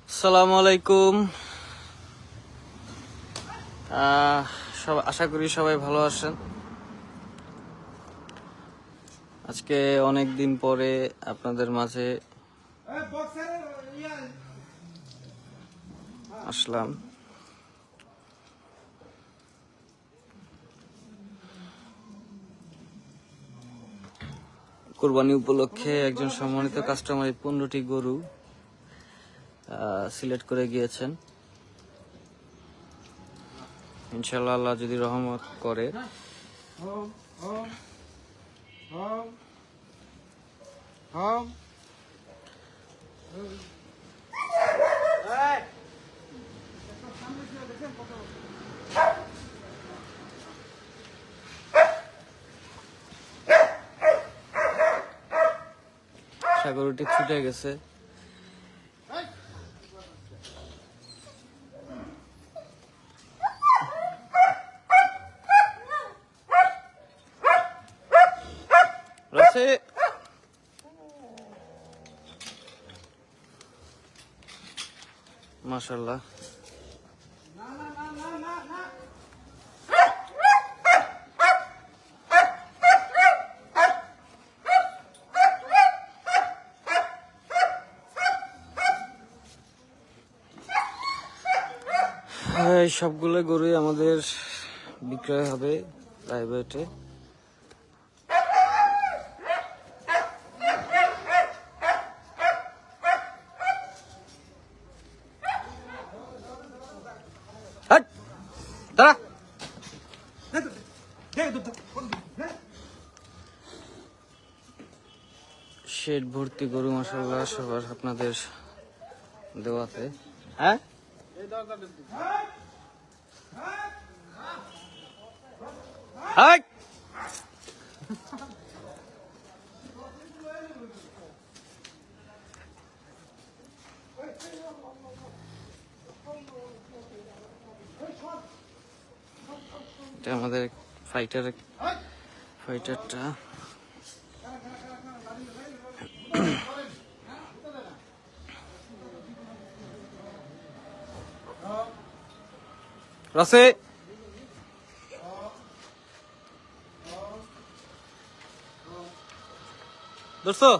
আসসালামু আলাইকুম। আশা করি সবাই ভালো আছেন। আজকে অনেক দিন পরে আপনাদের মাঝে আসলাম। কোরবানি উপলক্ষে একজন সম্মানিত কাস্টমার 15টি গরু সিলেক্ট করে গিয়েছেন। ইনশাআল্লাহ আল্লাহ যদি রহমত করে গরুটি ছুটে গেছে। মাশাআল্লাহ, এই সবগুলো গরুই আমাদের বিক্রয় হবে প্রাইভেটে। শেড ভর্তি গরু মাশাআল্লাহ সবার আপনাদের দেওয়াতে। হ্যাঁ এটা আমাদের ফাইটারটা রাসে দোস্তো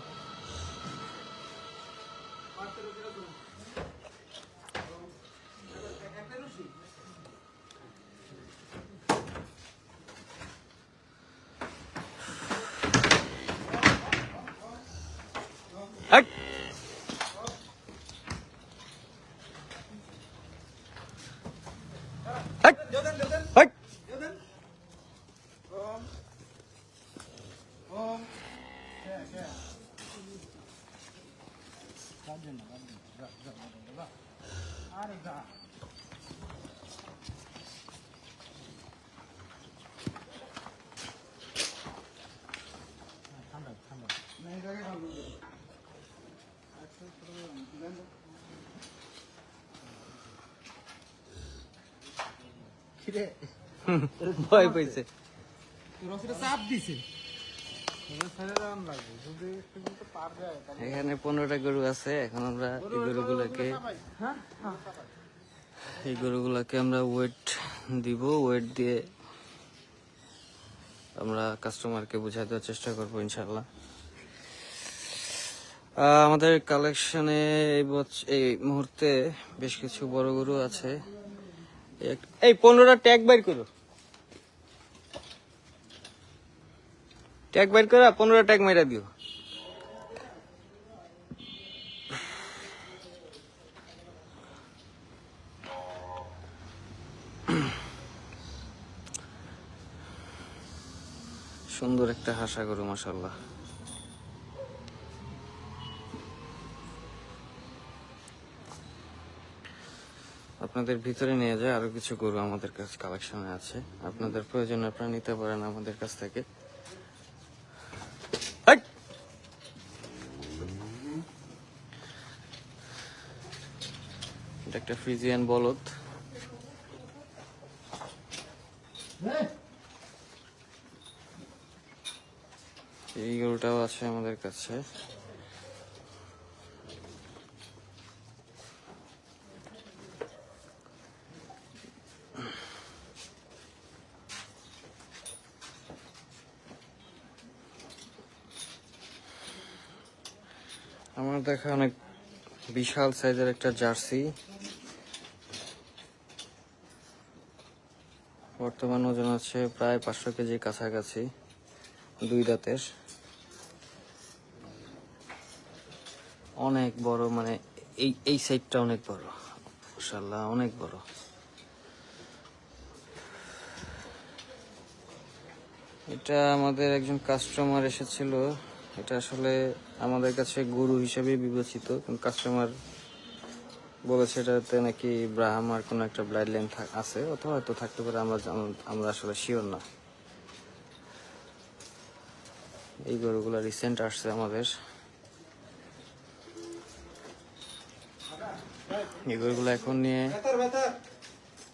ভয় পাইছে, এখানে 15টা গরু আছে। এখন আমরা এই গরুগুলাকে আমরা ওয়েট দিব। ওয়েট দিয়ে আমরা কাস্টমারকে বোঝাতে চেষ্টা করবো ইনশাআল্লাহ। আমাদের কালেকশনে এই মুহূর্তে বেশ কিছু বড় গরু আছে। এই 15টা ট্যাগ বাইর করো, ট্যাগ বাইর করে 15টা ট্যাগ মেরা দিও। সুন্দর একটা হাসা গরু মাশাআল্লাহ। আপনাদের ভিতরে নিয়ে যায় আরো কিছু গরু আমাদের কাছে কালেকশনে আছে। আপনাদের প্রয়োজন আপনারা নিতে পারেন আমাদের কাছ থেকে। এটা একটা ফ্রিজিয়ান বলদ। এই গরুটাও আছে আমাদের কাছে। আমার দেখা অনেক বিশাল সাইজের একটা জার্সি, বর্তমান ওজন আছে প্রায় 500 কেজি কাছাকাছি, 2 দাঁতের, অনেক বড়, মানে এই সাইডটা অনেক বড়, মাশাআল্লাহ অনেক বড়। এটা আমাদের একজন কাস্টমার এসেছিল, এটা আসলে আমাদের কাছে গরু হিসেবে বিবেচিত, কিন্তু কাস্টমার বলেছে এটাতে নাকি ব্রাহ্মার কোনো একটা ব্লাড লাইন আছে, অথবা হয়তো থাকতে পারে, আমরা আসলে শিওর না। এই গরুগুলো রিসেন্ট আসছে আমাদের। এই গরুগুলো এখন নিয়ে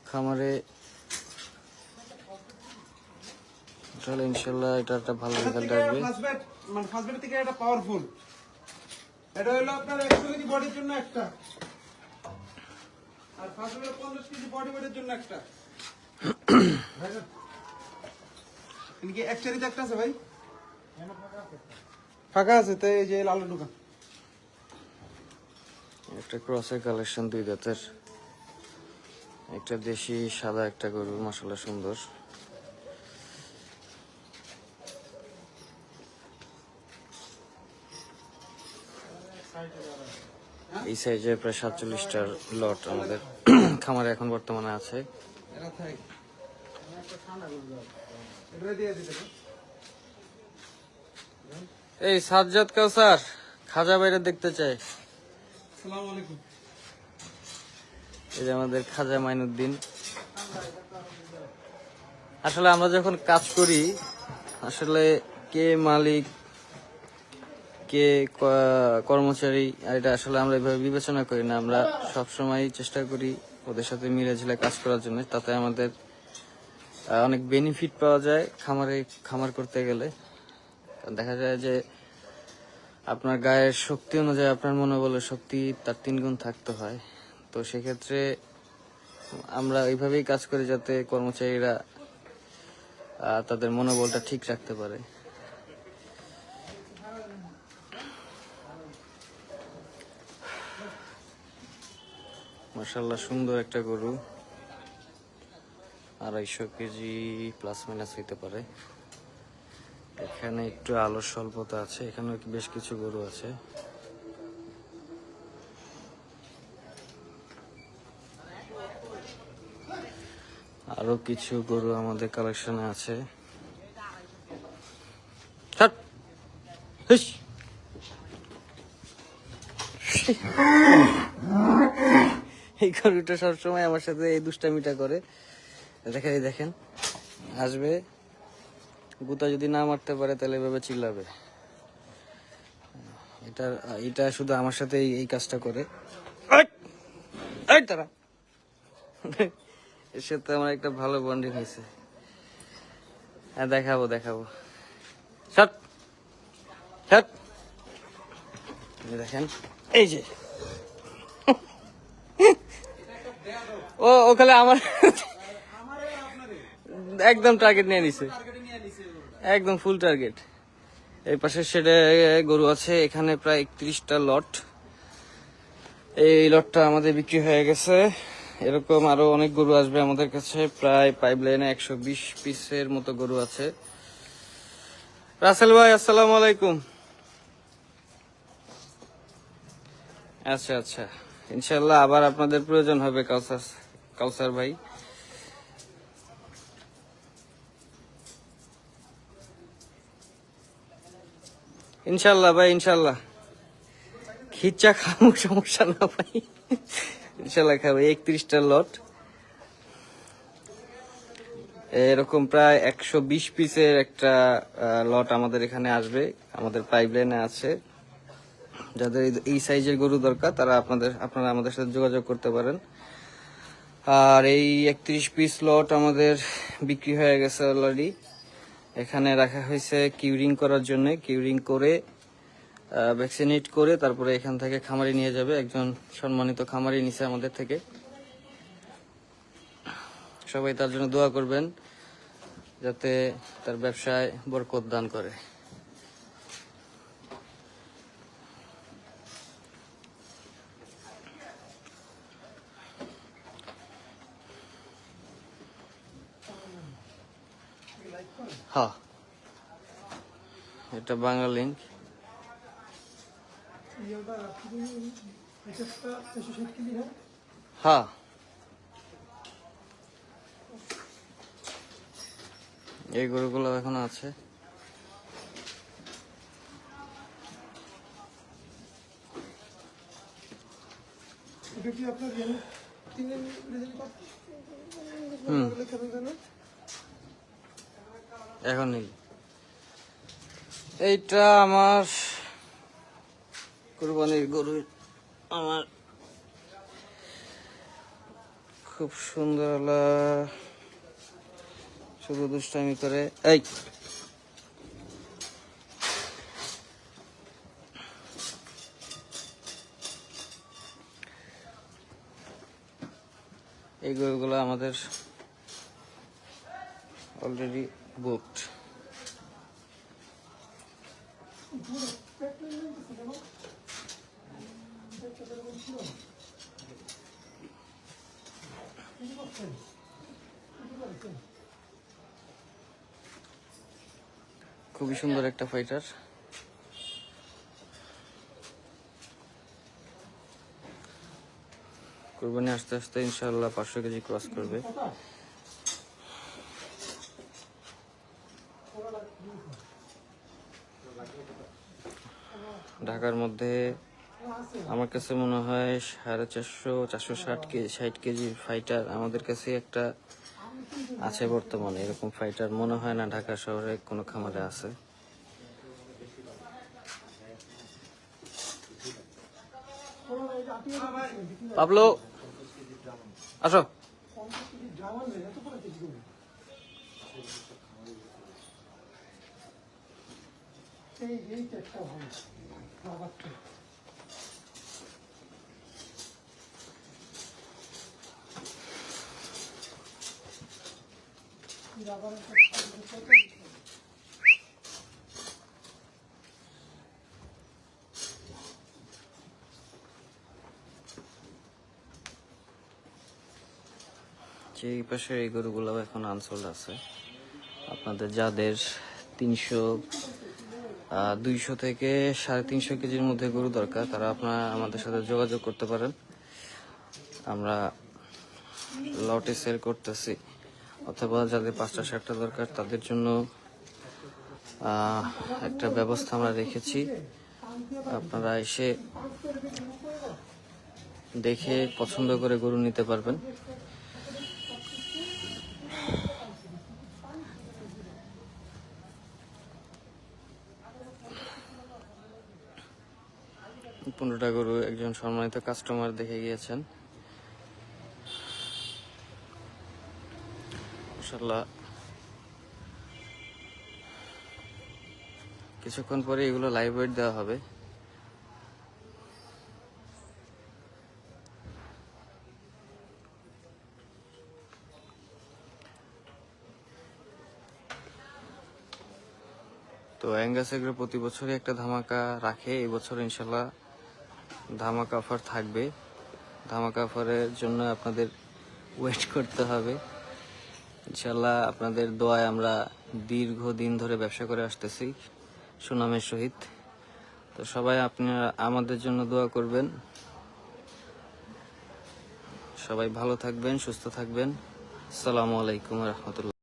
খামারে তাহলে ইনশাল্লাহ এটা একটা ভালো রেজাল্ট আসবে। মানে ফার্স্ট থেকে এটা পাওয়ারফুল। এটা হলো আপনার 100 কেজি বডির জন্য একটা, আর ফার্স্ট হলো 50 কেজি বডি ওয়েটের জন্য একটা। ইনকি একচারিতে একটা আছে ভাই, ফাঁকা আছে তো এই যে লাল দোকান। একটা ক্রসের কালেকশন, 2 দাঁতের, একটা দেশি সাদা একটা গরু, মাশাআল্লাহ সুন্দর। এই সাইজে প্রায় 47টার লট আমাদের খামারে এখন বর্তমানে আছে। এই সাজ্জাদ কাউসার খাজা বাইরে দেখতে চাই। আসসালামু আলাইকুম। এই যে আমাদের খাজা মাইনুদ্দিন। আসলে আমরা যখন কাজ করি, আসলে কে মালিক কে কর্মচারী, আর এটা আসলে আমরা এভাবে বিবেচনা করি না। আমরা সবসময় চেষ্টা করি ওদের সাথে মিলে ঝিলে কাজ করার জন্য, তাতে আমাদের অনেক বেনিফিট পাওয়া যায় খামার করতে গেলে। দেখা যায় যে আপনার গায়ের শক্তি অনুযায়ী আপনার মনোবলের শক্তি তার 3 গুণ থাকতে হয়। তো সেক্ষেত্রে আমরা এইভাবেই কাজ করি যাতে কর্মচারীরা তাদের মনোবলটা ঠিক রাখতে পারে। মাশাআল্লাহ সুন্দর একটা গরু, 250 কেজি প্লাস মাইনাস হইতে পারে। এখানে একটু আলোর স্বল্পতা আছে, এখানে বেশ কিছু গরু আছে। আরো কিছু গরু আমাদের কালেকশনে আছে। এই গরুটা সবসময় আমার সাথে এই দুষ্টামিটা করে। দেখেন আসবে, গুতা যদি না মারতে পারে তাহলে এভাবে চিল্লাবে। এটা শুধু আমার সাথে এই কাজটা করে। তারা এর সাথে আমার একটা ভালো বন্ডিং হয়েছে। হ্যাঁ দেখাবো দেখেন এই যে ওখানে আমার একদম টার্গেট নিয়ে নিছে, একদম ফুল টার্গেট। এই পাশে সেটা গরু আছে, এখানে প্রায় 31টা লট। এই লটটা আমাদের বিক্রি হয়ে গেছে। এরকম আরো অনেক গরু আসবে আমাদের কাছে, প্রায় পাইপলাইনে 120 পিসের মতো গরু আছে। রাসেল ভাই আসসালামু আলাইকুম। আচ্ছা ইনশাল্লাহ আবার আপনাদের প্রয়োজন হবে কাউসার ভাই। ইনশাল্লাহ ভাই, ইনশাল্লাহ খিচা খাবো, সমস্যা না ভাই, ইনশাল্লাহ খাবো। 31টা লট, এরকম প্রায় 120 পিসের একটা লট আমাদের এখানে আসবে, আমাদের পাইপলাইনে আছে। যাদের এই সাইজের গরু দরকার তারা আপনারা আমাদের সাথে যোগাযোগ করতে পারেন। আর এই 31 পিস লট আমাদের বিক্রি হয়ে গেছে অলরেডি। এখানে রাখা হয়েছে কিউরিং করার জন্য, কিউরিং করে ভ্যাকসিনেট করে তারপরে এখান থেকে খামারি নিয়ে যাবে। একজন সম্মানিত খামারি নিছে আমাদের থেকে। সবাই তার জন্য দোয়া করবেন যাতে তার ব্যবসায় বরকত দান করে। হ্যাঁ, এটা বাংলা লিঙ্ক। হ্যাঁ, এই গরুগুলো এখন আছে। এটা কি আপনার তিনের এখন নেই। এইটা আমার কুরবানির গরু, আমার খুব সুন্দর শুধু দুষ্টামি করে। এই এই গরুগুলো আমাদের অলরেডি বুকড। খুবই সুন্দর একটা ফাইটার। কুরবানি আস্তে আস্তে ইনশাআল্লাহ 500 কেজি ক্রস করবে। ঢাকার মধ্যে আমার কাছে মনে হয় 450-460 কেজির ফাইটার আমাদের কাছে একটা আছে বর্তমানে। এরকম ফাইটার মনে হয় না ঢাকা শহরে কোনো খামারে আছে। পাবলো, আসো। এই পাশে এই গরুগুলো এখন আনসোল্ড আছে। আপনাদের যাদের 200 থেকে 350 কেজির মধ্যে গরু দরকার, তারা আপনারা আমাদের সাথে যোগাযোগ করতে পারেন। আমরা লটে সেল করতেছি। অথবা যাদের 5টা-7টা দরকার, তাদের জন্য একটা ব্যবস্থা আমরা রেখেছি। আপনারা এসে দেখে পছন্দ করে গরু নিতে পারবেন। পনেরোটা গরু একজন সম্মানিত কাস্টমার দেখে গিয়েছেন। মাশাআল্লাহ, কিছুক্ষণ পরে এগুলো লাইভ ওয়েট দেওয়া হবে। তো অ্যাঙ্গাস এগ্রো প্রতি বছরই একটা ধামাকা রাখে। এই বছর ইনশাল্লাহ ধামাকা অফার থাকবে। ধামাকা অফারের জন্য আপনাদের ওয়েট করতে হবে। ইনশাল্লাহ আপনাদের দোয়ায় আমরা দীর্ঘদিন ধরে ব্যবসা করে আসতেছি সুনামের সহিত। তো সবাই আপনারা আমাদের জন্য দোয়া করবেন। সবাই ভালো থাকবেন, সুস্থ থাকবেন। আসসালামু আলাইকুম ওয়া রাহমাতুল্লাহ।